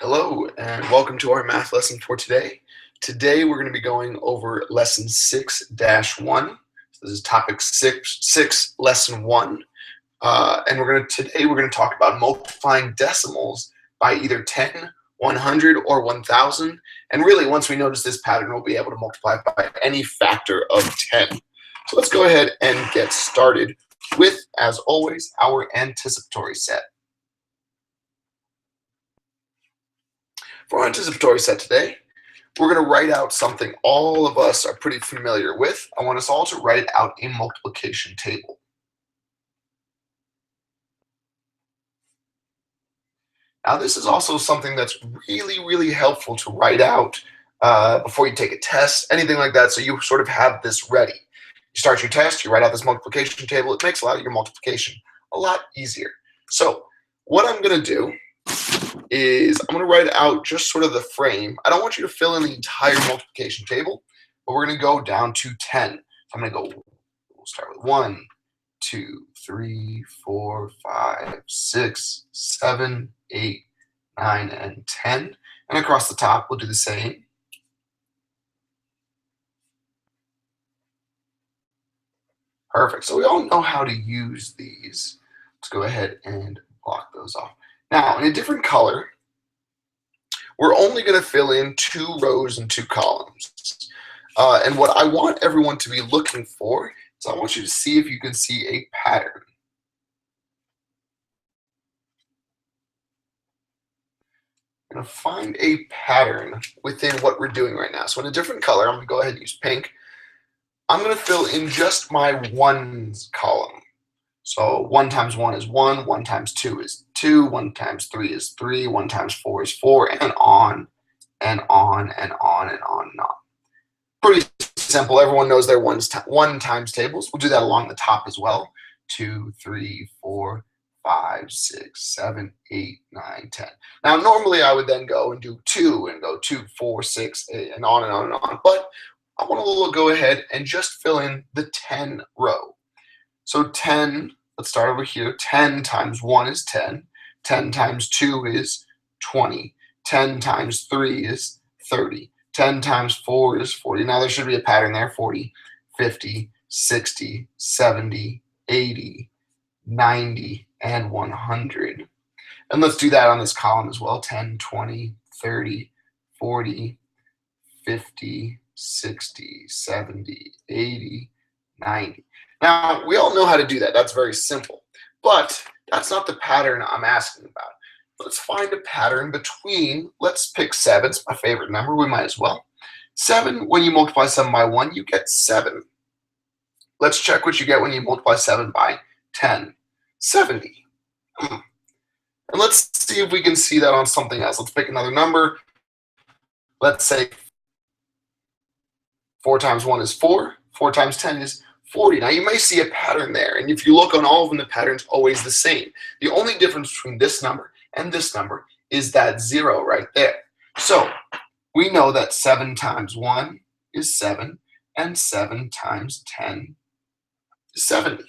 Hello and welcome to our math lesson for today. Today we're going to be going over lesson 6-1. This is topic 6, lesson 1. And today we're going to talk about multiplying decimals by either 10, 100, or 1000. And really, once we notice this pattern, we'll be able to multiply by any factor of 10. So let's go ahead and get started with, as always, our anticipatory set. For our anticipatory set today, we're going to write out something all of us are pretty familiar with. I want us all to write it out in multiplication table. Now, this is also something that's really helpful to write out before you take a test, anything like that, so you sort of have this ready. You start your test, you write out this multiplication table. It makes a lot of your multiplication a lot easier. So what I'm going to do is I'm going to write out just sort of the frame. I don't want you to fill in the entire multiplication table, but we're going to go down to 10. So I'm going to go, we'll start with 1, 2, 3, 4, 5, 6, 7, 8, 9, and 10. And across the top, we'll do the same. Perfect. So we all know how to use these. Let's go ahead and block those off. Now, in a different color, we're only going to fill in 2 rows and 2 columns. And what I want everyone to be looking for is I want you to see if you can see a pattern. I'm going to find a pattern within what we're doing right now. So in a different color, I'm going to go ahead and use pink. I'm going to fill in just my ones column. So 1 times 1 is 1, 1 times 2 is 2, 1 times 3 is 3, 1 times 4 is 4, and on and on and on and on and on. Pretty simple. Everyone knows their 1 times tables. We'll do that along the top as well. 2, 3, 4, 5, 6, 7, 8, 9, 10. Now, normally I would then go and do 2 and go 2, 4, 6, 8, and on and on and on. But I want to go ahead and just fill in the 10 row. So 10, let's start over here. 10 times 1 is 10. 10 times 2 is 20. 10 times 3 is 30. 10 times 4 is 40. Now there should be a pattern there. 40, 50, 60, 70, 80, 90, and 100. And let's do that on this column as well. 10, 20, 30, 40, 50, 60, 70, 80, 90. Now, we all know how to do that. That's very simple. But that's not the pattern I'm asking about. Let's find a pattern between, let's pick 7. It's my favorite number. We might as well. 7, when you multiply 7 by 1, you get 7. Let's check what you get when you multiply 7 by 10. 70. And let's see if we can see that on something else. Let's pick another number. Let's say 4 times 1 is 4. 4 times 10 is 40. Now, you may see a pattern there, and if you look on all of them, the pattern's always the same. The only difference between this number and this number is that 0 right there. So we know that 7 times 1 is 7, and 7 times 10 is 70.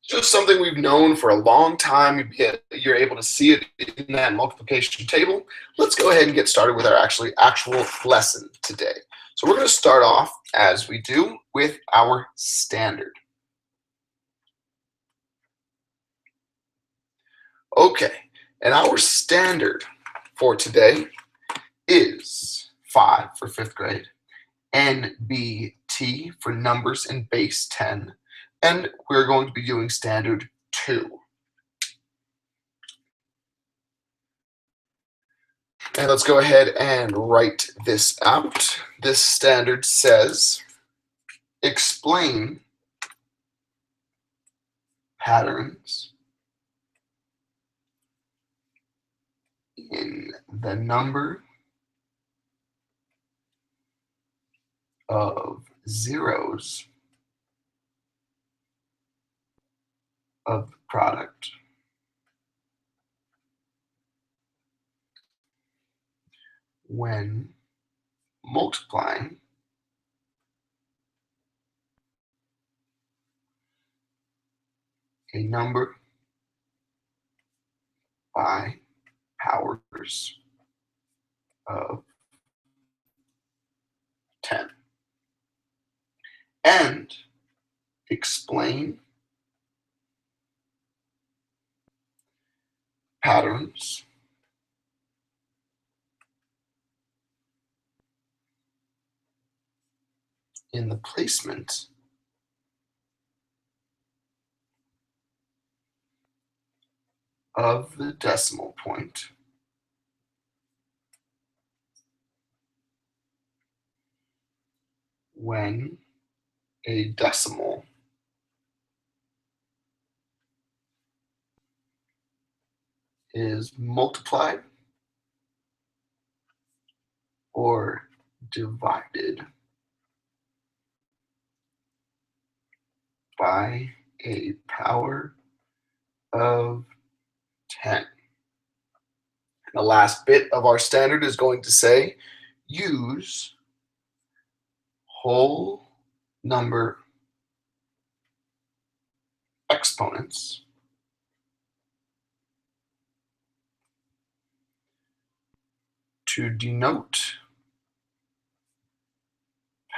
Just something we've known for a long time. You're able to see it in that multiplication table. Let's go ahead and get started with our actual lesson today. So we're going to start off, as we do, with our standard. Okay, and our standard for today is 5 for 5th grade, NBT for numbers in base 10, and we're going to be doing standard 2. And let's go ahead and write this out. This standard says, explain patterns in the number of zeros of the product when multiplying a number by powers of 10. And explain patterns in the placement of the decimal point when a decimal is multiplied or divided by a power of 10. And the last bit of our standard is going to say, use whole number exponents to denote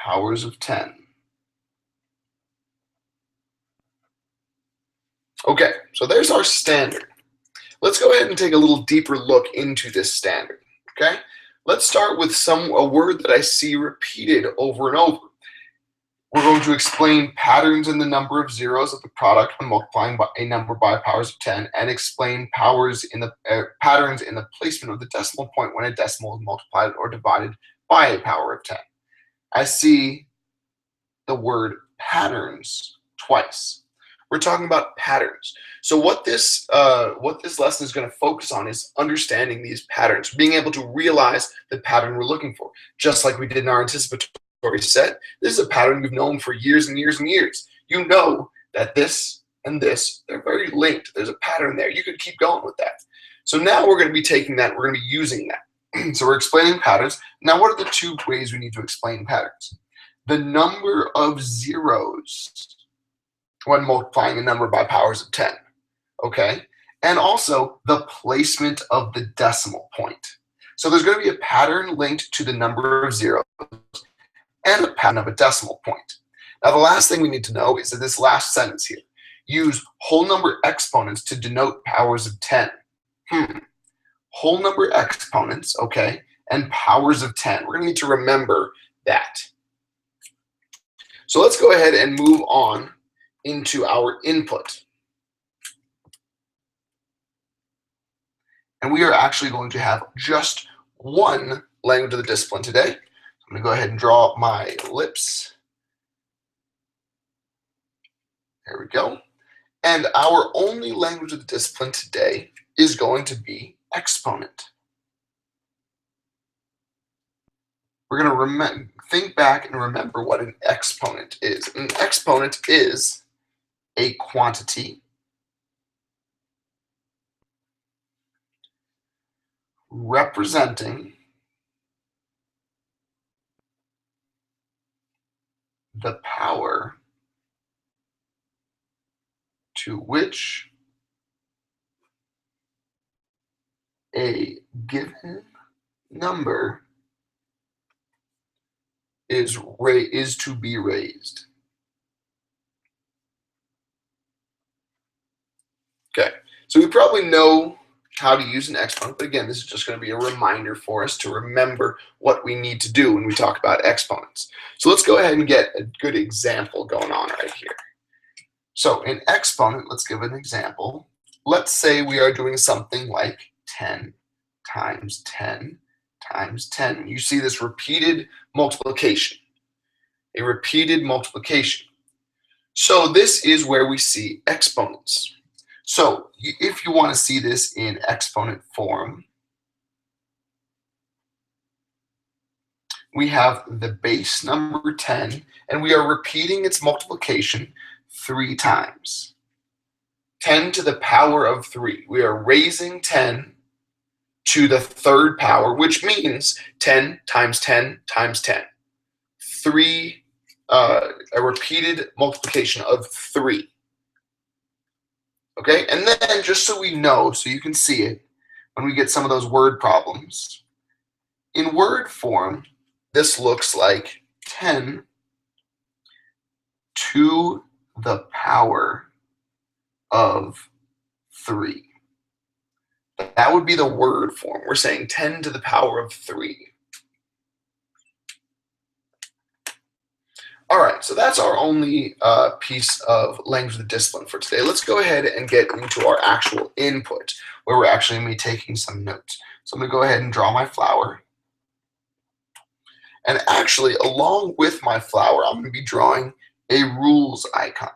powers of 10. Okay, so there's our standard. Let's go ahead and take a little deeper look into this standard, okay? Let's start with a word that I see repeated over and over. We're going to explain patterns in the number of zeros of the product when multiplying by a number by powers of 10, and explain patterns in the placement of the decimal point when a decimal is multiplied or divided by a power of 10. I see the word patterns twice. We're talking about patterns. So what this lesson is going to focus on is understanding these patterns, being able to realize the pattern we're looking for. Just like we did in our anticipatory set, this is a pattern we've known for years and years and years. You know that this and this, they're very linked. There's a pattern there. You could keep going with that. So now we're going to be taking that, we're going to be using that. So we're explaining patterns. Now what are the two ways we need to explain patterns? The number of zeros when multiplying a number by powers of 10, okay? And also the placement of the decimal point. So there's going to be a pattern linked to the number of zeros and a pattern of a decimal point. Now the last thing we need to know is that this last sentence here, use whole number exponents to denote powers of 10. Whole number exponents, okay, and powers of 10. We're going to need to remember that. So let's go ahead and move on into our input. And we are actually going to have just one language of the discipline today. I'm going to go ahead and draw my ellipse. There we go. And our only language of the discipline today is going to be exponent. We're going to think back and remember what an exponent is. An exponent is a quantity representing the power to which a given number is to be raised. Okay, so we probably know how to use an exponent, but again, this is just going to be a reminder for us to remember what we need to do when we talk about exponents. So let's go ahead and get a good example going on right here. So in exponent, let's give an example. Let's say we are doing something like 10 times 10 times 10. You see this repeated multiplication, a repeated multiplication. So this is where we see exponents. So if you want to see this in exponent form, we have the base number 10, and we are repeating its multiplication 3 times. 10 to the power of 3. We are raising 10 to the third power, which means 10 times 10 times 10. A repeated multiplication of 3. Okay, and then just so we know, so you can see it, when we get some of those word problems. In word form, this looks like 10 to the power of 3. That would be the word form. We're saying 10 to the power of 3. All right, so that's our only piece of language of the discipline for today. Let's go ahead and get into our actual input, where we're actually going to be taking some notes. So I'm going to go ahead and draw my flower. And actually, along with my flower, I'm going to be drawing a rules icon.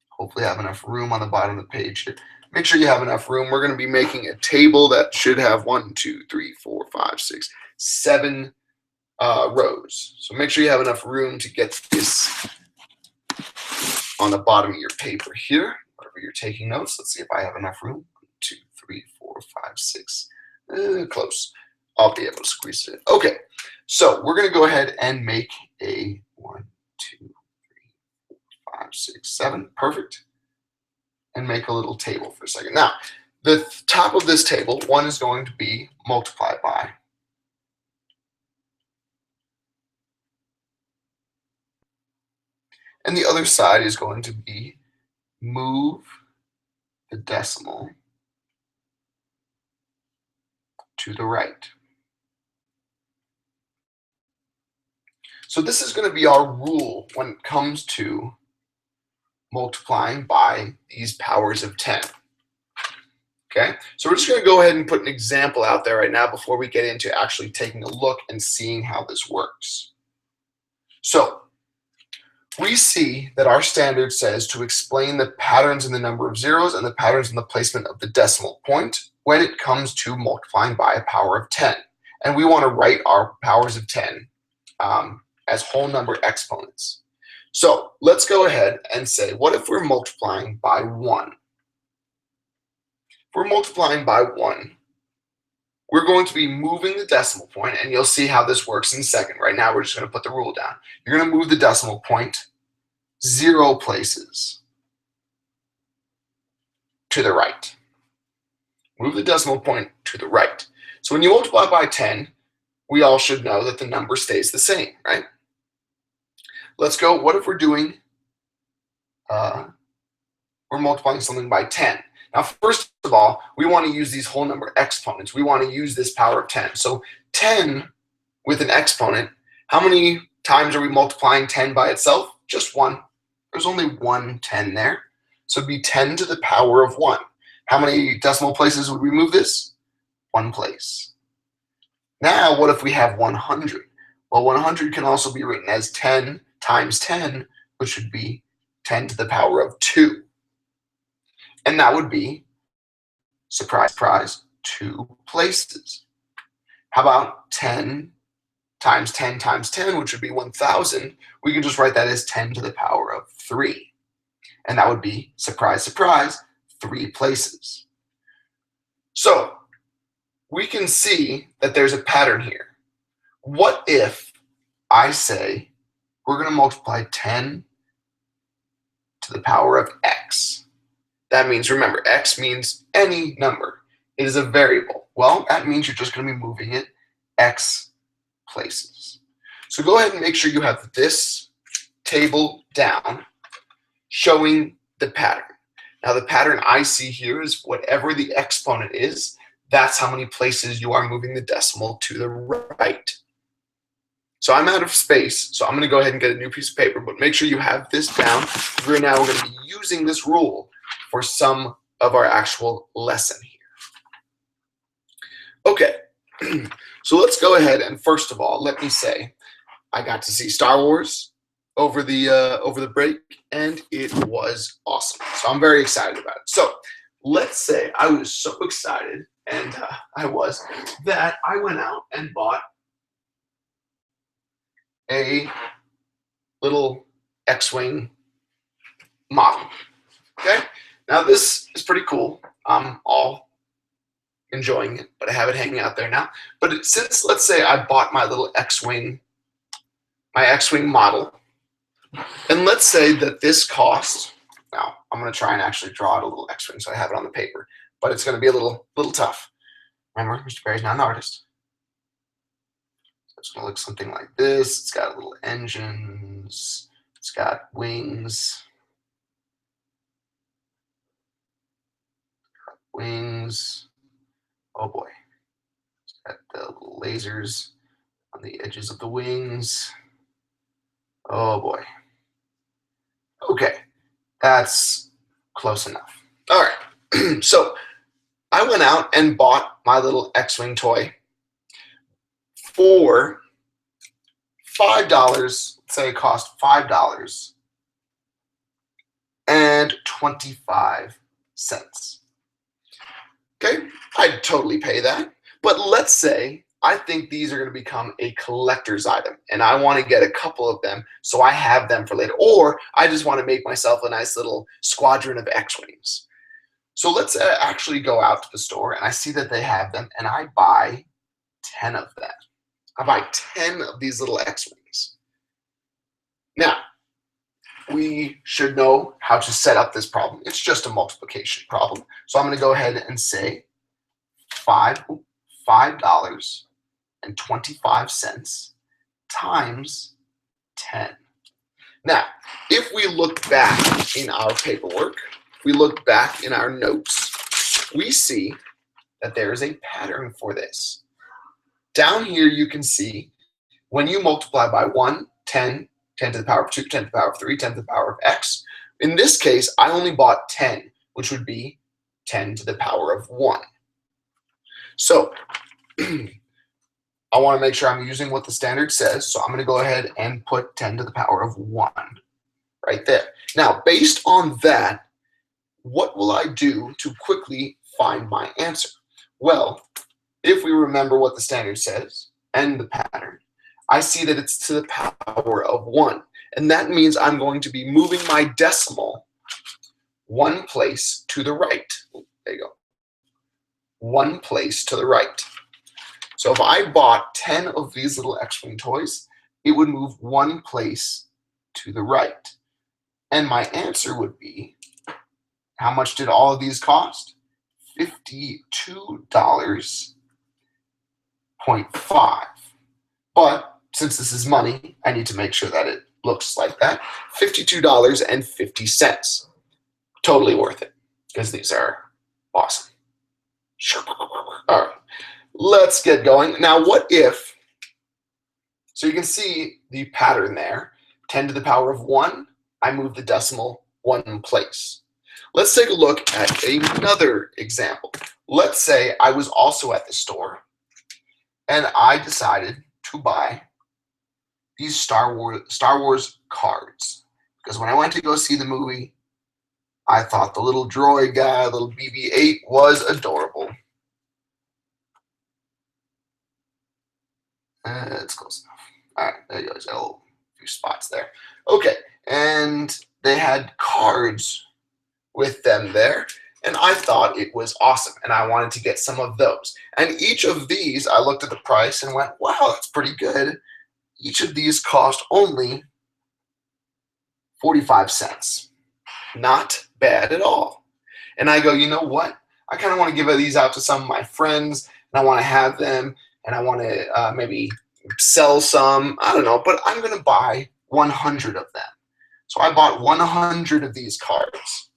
Hopefully I have enough room on the bottom of the page here. Make sure you have enough room. We're going to be making a table that should have 1, 2, 3, 4, 5, 6, 7 rows. So make sure you have enough room to get this on the bottom of your paper here, wherever you're taking notes. Let's see if I have enough room. 1, 2, 3, 4, 5, 6. Close. I'll be able to squeeze it in. Okay, so we're going to go ahead and make a 1, 2, 3, 4, 5, 6, 7. Perfect. And make a little table for a second. Now, the top of this table, 1 is going to be multiplied by. And the other side is going to be move the decimal to the right. So this is going to be our rule when it comes to multiplying by these powers of 10. Okay, so we're just going to go ahead and put an example out there right now before we get into actually taking a look and seeing how this works. So we see that our standard says to explain the patterns in the number of zeros and the patterns in the placement of the decimal point when it comes to multiplying by a power of 10. And we want to write our powers of 10 as whole number exponents. So let's go ahead and say, what if we're multiplying by 1? If we're multiplying by 1, we're going to be moving the decimal point, and you'll see how this works in a second. Right now, we're just going to put the rule down. You're going to move the decimal point 0 places to the right. Move the decimal point to the right. So when you multiply by 10, we all should know that the number stays the same, right? Let's go. What if we're doing, we're multiplying something by 10? Now, first of all, we want to use these whole number exponents. We want to use this power of 10. So 10 with an exponent, how many times are we multiplying 10 by itself? Just 1. There's only 1 10 there. So it'd be 10 to the power of 1. How many decimal places would we move this? 1 place. Now, what if we have 100? Well, 100 can also be written as 10 times 10, which would be 10 to the power of 2. And that would be, surprise, surprise, 2 places. How about 10 times 10 times 10, which would be 1,000? We can just write that as 10 to the power of 3. And that would be, surprise, surprise, 3 places. So we can see that there's a pattern here. What if I say we're going to multiply 10 to the power of x? That means, remember, x means any number. It is a variable. Well, that means you're just going to be moving it x places. So go ahead and make sure you have this table down showing the pattern. Now, the pattern I see here is whatever the exponent is, that's how many places you are moving the decimal to the right. So I'm out of space, so I'm going to go ahead and get a new piece of paper, but make sure you have this down. Right now, we're going to be using this rule for some of our actual lesson here. Okay, so let's go ahead and first of all, let me say, I got to see Star Wars over the break, and it was awesome. So I'm very excited about it. So let's say I was so excited, and I was, that I went out and bought a little X-Wing model. Okay, now this is pretty cool. I'm all enjoying it, but I have it hanging out there now. But since, let's say I bought my little X-Wing, my X-Wing model, and let's say that this cost, now I'm going to try and actually draw out a little X-Wing so I have it on the paper, but it's going to be a little tough. Remember, Mr. Barry's not an artist. So it's going to look something like this. It's got little engines. It's got wings. Wings. Oh boy. It's got the little lasers on the edges of the wings. Oh boy. Okay, that's close enough. All right, so I went out and bought my little X-Wing toy for $5. Say it cost $5.25. Okay, I'd totally pay that. But let's say I think these are going to become a collector's item, and I want to get a couple of them so I have them for later. Or I just want to make myself a nice little squadron of X-Wings. So let's actually go out to the store, and I see that they have them, and I buy 10 of them. I buy 10 of these little X-Wings. Now, we should know how to set up this problem. It's just a multiplication problem. So I'm going to go ahead and say $5.25 times 10. Now, if we look back in our paperwork, if we look back in our notes, we see that there is a pattern for this. Down here, you can see when you multiply by 1, 10, 10 to the power of 2, 10 to the power of 3, 10 to the power of x. In this case, I only bought 10, which would be 10 to the power of 1. So I want to make sure I'm using what the standard says, so I'm going to go ahead and put 10 to the power of 1 right there. Now, based on that, what will I do to quickly find my answer? Well, if we remember what the standard says and the pattern, I see that it's to the power of 1. And that means I'm going to be moving my decimal one place to the right. There you go. One place to the right. So if I bought 10 of these little X-Wing toys, it would move one place to the right. And my answer would be, how much did all of these cost? $52.5. But since this is money, I need to make sure that it looks like that. $52.50. Totally worth it, because these are awesome. All right, let's get going. Now, what if, so you can see the pattern there, 10 to the power of 1, I move the decimal one place. Let's take a look at another example. Let's say I was also at the store, and I decided to buy these Star Wars cards. Because when I went to go see the movie, I thought the little droid guy, little BB-8, was adorable. It's close enough. All right, there you go. There's a few spots there. Okay, and they had cards with them there, and I thought it was awesome, and I wanted to get some of those. And each of these, I looked at the price and went, wow, that's pretty good. Each of these cost only 45 cents. Not bad at all. And I go, you know what? I kind of want to give these out to some of my friends, and I want to have them, and I want to maybe sell some. I don't know, but I'm going to buy 100 of them. So I bought 100 of these cards.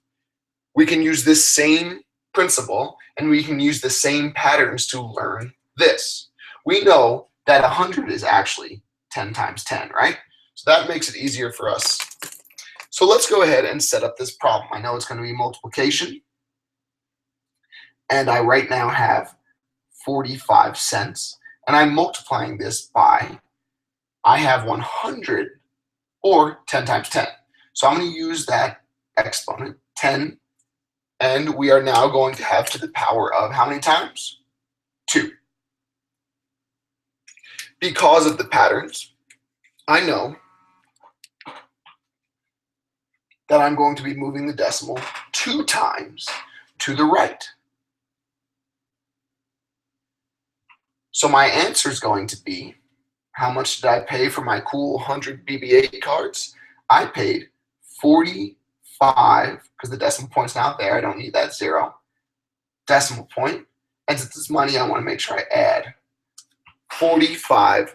We can use this same principle, and we can use the same patterns to learn this. We know that 100 is actually 10 times 10, right? So that makes it easier for us. So let's go ahead and set up this problem. I know it's going to be multiplication, and I right now have 45 cents, and I'm multiplying this by, I have 100, or 10 times 10. So I'm going to use that exponent, 10, and we are now going to have to the power of how many times? 2. Because of the patterns, I know that I'm going to be moving the decimal 2 times to the right. So my answer is going to be, how much did I pay for my cool 100 BB-8 cards? I paid 45, because the decimal point's not there, I don't need that 0, decimal point, and since it's money, I want to make sure I add $45.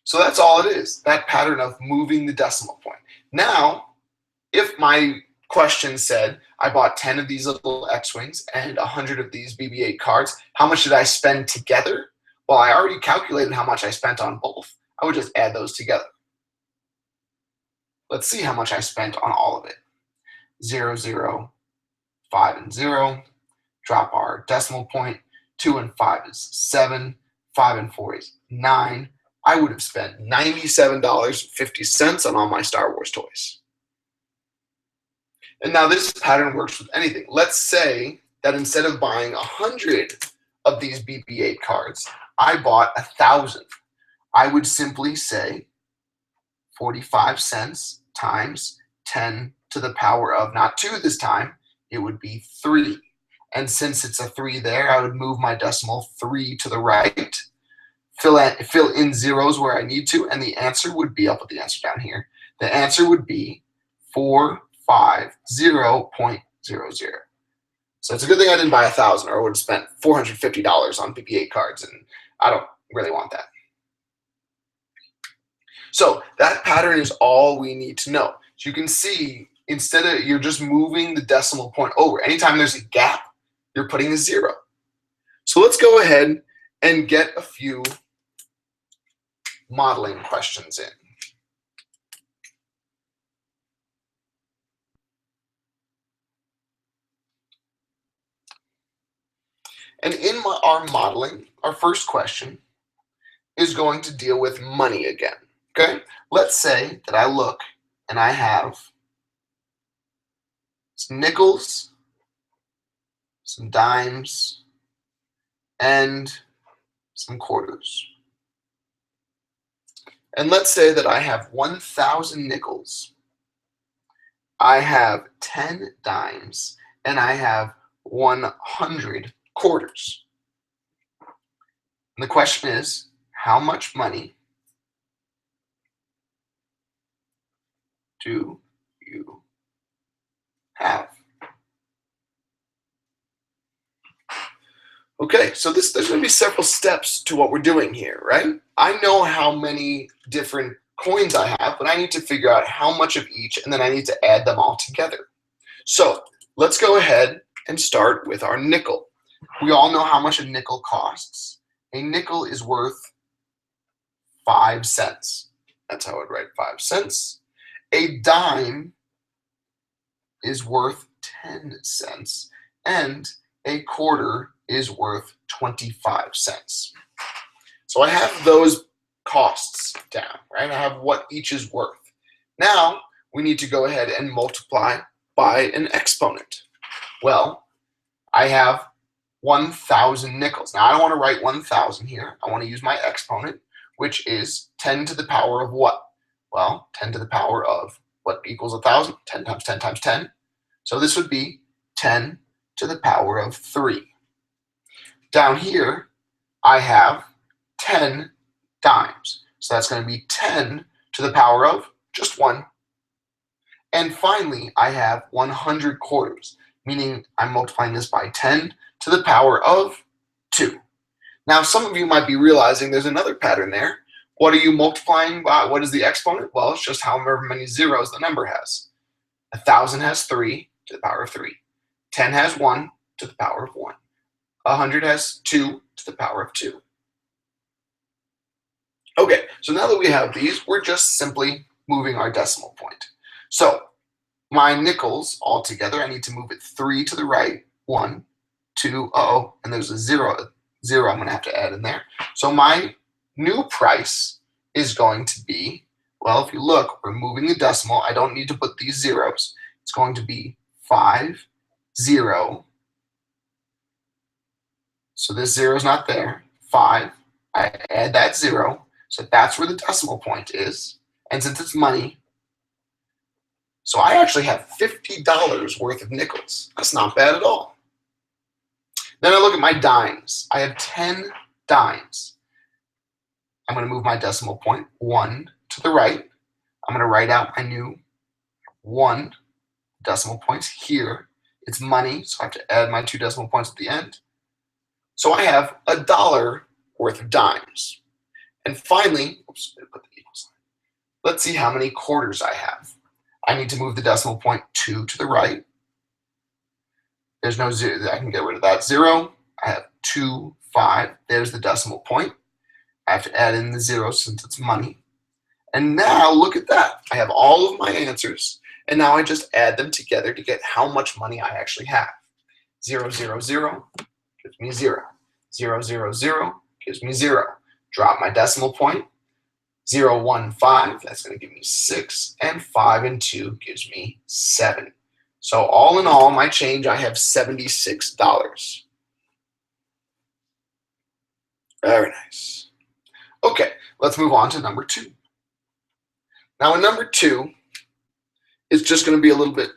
So that's all it is, that pattern of moving the decimal point. Now, if my question said, I bought 10 of these little X-Wings and 100 of these BB-8 cards, how much did I spend together? Well, I already calculated how much I spent on both. I would just add those together. Let's see how much I spent on all of it. 0, 0, 5 and 0. Drop our decimal point. 2 and 5 is 7. 5 and 4 is 9. I would have spent $97.50 on all my Star Wars toys. And now this pattern works with anything. Let's say that instead of buying 100 of these BB-8 cards, I bought 1,000. I would simply say 45 cents times 10 to the power of, not 2 this time, it would be 3. And since it's a 3 there, I would move my decimal 3 to the right, fill in zeros where I need to, and the answer would be, I'll put the answer down here, the answer would be 450.00. So it's a good thing I didn't buy 1,000, or I would have spent $450 on BB-8 cards, and I don't really want that. So that pattern is all we need to know. So you can see, instead of, you're just moving the decimal point over. Anytime there's a gap, you're putting a 0. So let's go ahead and get a few modeling questions in. And in our modeling, our first question is going to deal with money again. Okay? Let's say that I look and I have some nickels, some dimes, and some quarters. And let's say that I have 1,000 nickels, I have 10 dimes, and I have 100 quarters. And the question is, how much money do you have? Okay, so there's going to be several steps to what we're doing here, right? I know how many different coins I have, but I need to figure out how much of each, and then I need to add them all together. So let's go ahead and start with our nickel. We all know how much a nickel costs. A nickel is worth 5 cents. That's how I would write 5 cents. A dime is worth 10 cents, and a quarter is worth 25 cents. So I have those costs down, right? I have what each is worth. Now we need to go ahead and multiply by an exponent. Well, I have 1,000 nickels. Now I don't want to write 1,000 here. I want to use my exponent, which is 10 to the power of what? Well, 10 to the power of what equals 1,000? 10 times 10 times 10. So this would be 10 to the power of 3. Down here, I have 10 dimes. So that's going to be 10 to the power of just 1. And finally, I have 100 quarters, meaning I'm multiplying this by 10 to the power of 2. Now, some of you might be realizing there's another pattern there. What are you multiplying by? What is the exponent? Well, it's just however many zeros the number has. 1,000 has 3 to the power of 3. 10 has 1 to the power of 1. 100 has 2 to the power of 2. Okay, so now that we have these, we're just simply moving our decimal point. So my nickels all together, I need to move it 3 to the right. 1, 2, and there's a 0 I'm going to have to add in there. So my new price is going to be, well, if you look, we're moving the decimal. I don't need to put these zeros. It's going to be 5, 0. So this 0 is not there. 5. I add that 0. So that's where the decimal point is. And since it's money, so I actually have $50 worth of nickels. That's not bad at all. Then I look at my dimes. I have 10 dimes. I'm going to move my decimal point 1 to the right. I'm going to write out my new 1 decimal points here. It's money, so I have to add my 2 decimal points at the end. So I have $1 worth of dimes. And finally, oops, put the equal sign. Let's see how many quarters I have. I need to move the decimal point 2 to the right. There's no 0. I can get rid of that 0. I have 2, 5. There's the decimal point. I have to add in the 0 since it's money. And now look at that. I have all of my answers. And now I just add them together to get how much money I actually have. 0, 0, 0 gives me 0. 0, 0, 0 gives me 0. Drop my decimal point. 0, 1, 5, that's going to give me 6. And 5 and 2 gives me 7. So all in all, my change, I have $76. Very nice. Okay, let's move on to number 2. Now in number 2, it's just going to be a little bit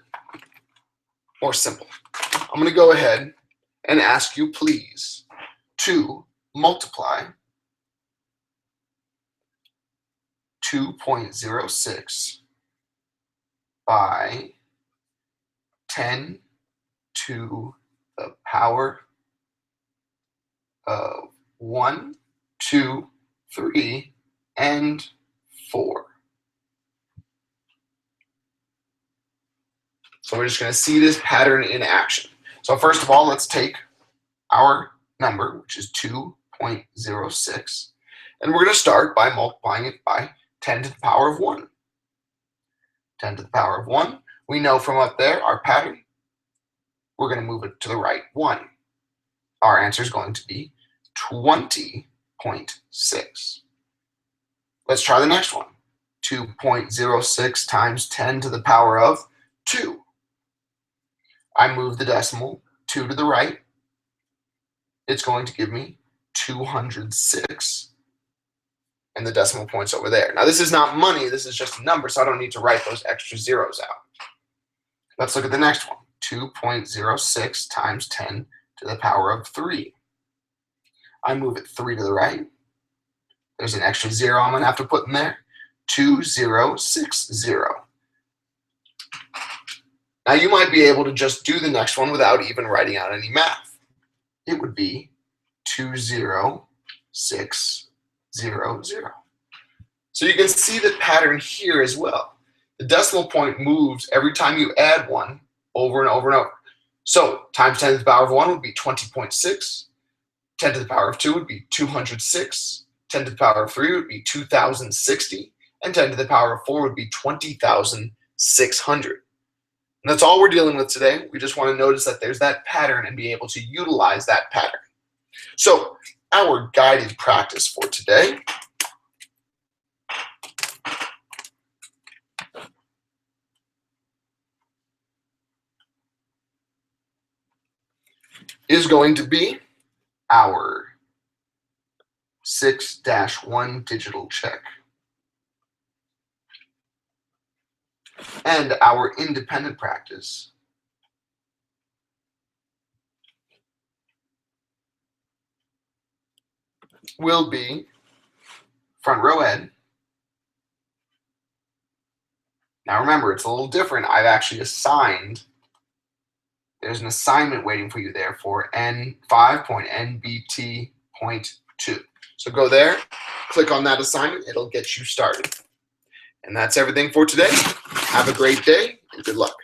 more simple. I'm going to go ahead and ask you, please, to multiply 2.06 by 10 to the power of 1, 2, 3, and 4. So we're just going to see this pattern in action. So first of all, let's take our number, which is 2.06, and we're going to start by multiplying it by 10 to the power of 1. 10 to the power of 1. We know from up there, our pattern, we're going to move it to the right 1. Our answer is going to be 20.6. Let's try the next one. 2.06 times 10 to the power of 2. I move the decimal 2 to the right. It's going to give me 206. And the decimal point's over there. Now this is not money, this is just a number, so I don't need to write those extra zeros out. Let's look at the next one. 2.06 times 10 to the power of 3. I move it 3 to the right. There's an extra 0 I'm going to have to put in there. 2060. Now you might be able to just do the next one without even writing out any math. It would be 20600. So you can see the pattern here as well. The decimal point moves every time you add 1 over and over and over. So times 10 to the power of 1 would be 20.6. 10 to the power of 2 would be 206. 10 to the power of 3 would be 2060. And 10 to the power of 4 would be 20,600. And that's all we're dealing with today. We just want to notice that there's that pattern and be able to utilize that pattern. So our guided practice for today is going to be our 6-1 digital check. And our independent practice will be front row ed. Now remember, it's a little different. I've actually assigned, there's an assignment waiting for you there for 5.NBT.2. So go there, click on that assignment, it'll get you started. And that's everything for today. Have a great day and good luck.